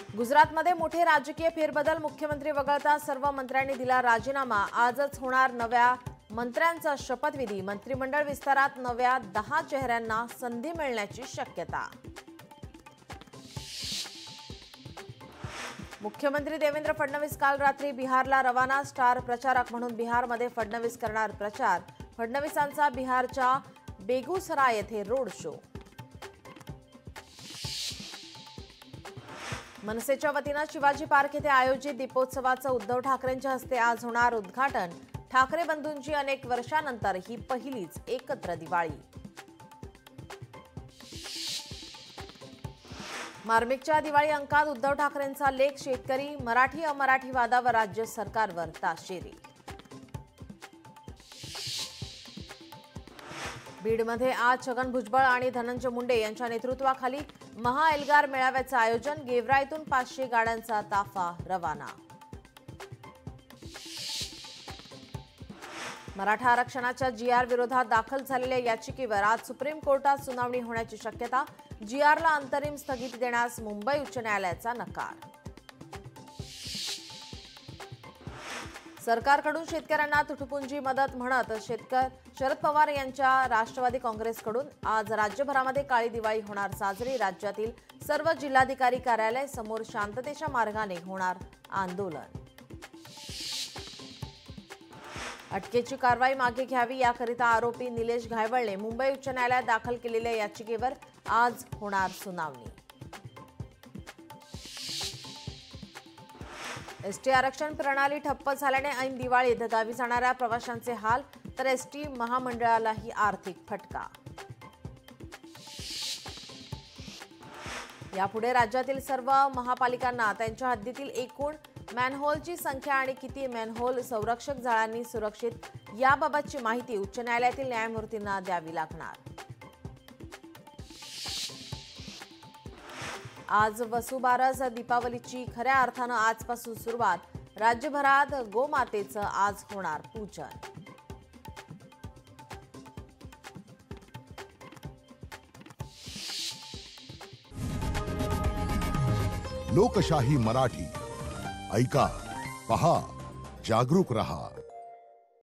गुजरातमध्ये मोठे राजकीय फेरबदल। मुख्यमंत्री वगळता सर्व मंत्र्यांनी दिला राजीनामा। आजच होणार नव्या मंत्र्यांचा शपथविधी। मंत्रिमंडळ विस्तारात नव्या 10 चेहऱ्यांना संधी मिळण्याची शक्यता। मुख्यमंत्री देवेंद्र फडणवीस काल रात्री बिहारला रवाना। स्टार प्रचारक म्हणून बिहारमध्ये फडणवीस करणार प्रचार। फडणवीसांचा बिहारच्या बेगुसराय येथे रोड शो। मनसेच्या वतीने शिवाजी पार्क येथे आयोजित दीपोत्सवाचं उद्धव ठाकरेंच्या हस्ते आज होणार उद्घाटन। ठाकरे बंधूंची अनेक वर्षांनंतर ही पहिलीच एकत्र दिवाळी। मार्मिकच्या दिवाळी अंकात उद्धव ठाकरेंचा लेख। शेतकरी मराठी अमराठी वादावर राज्य सरकारवर ताशेरी। बीडमध्ये आज छगन भुजबळ आणि धनंजय मुंडे यांच्या नेतृत्वाखाली महाएल्गार मेळाव्याचं आयोजन। गेवराईतून 500 गाड्यांचा ताफा रवाना। मराठा आरक्षणाच्या जीआर विरोधात दाखल झालेल्या याचिकेवर आज सुप्रीम कोर्टात सुनावणी होण्याची शक्यता। जीआरला अंतरिम स्थगिती देण्यास मुंबई उच्च न्यायालयाचा नकार। सरकारकडून शेतकऱ्यांना तुटपुंजी मदत म्हणत शरद पवार यांच्या राष्ट्रवादी काँग्रेसकडून आज राज्यभरामध्ये काळी दिवाळी होणार साजरी। राज्यातील सर्व जिल्हाधिकारी कार्यालय समोर शांततेच्या मार्गाने होणार आंदोलन। अटकेची कारवाई मागे घ्यावी याकरिता आरोपी निलेश घायवळने मुंबई उच्च न्यायालयात दाखल केलेल्या याचिकेवर आज होणार सुनावणी। एसटी आरक्षण प्रणाली ठप्प झाल्याने ऐन दिवाळीत गावी जाणाऱ्या प्रवाशांचे हाल, तर एसटी महामंडळालाही आर्थिक फटका। यापुढे राज्यातील सर्व महापालिकांना त्यांच्या हद्दीतील एकूण मॅनहोलची संख्या आणि किती मॅनहोल संरक्षक जाळ्यांनी सुरक्षित याबाबतची माहिती उच्च न्यायालयातील न्यायमूर्तींना द्यावी लागणार। आज वसुबारस दीपावलीची खऱ्या अर्थानं आजपासून सुरुवात। राज्यभरात गोमातेचं आज होणार पूजन। लोकशाही मराठी ऐका, पहा, जागरूक रहा।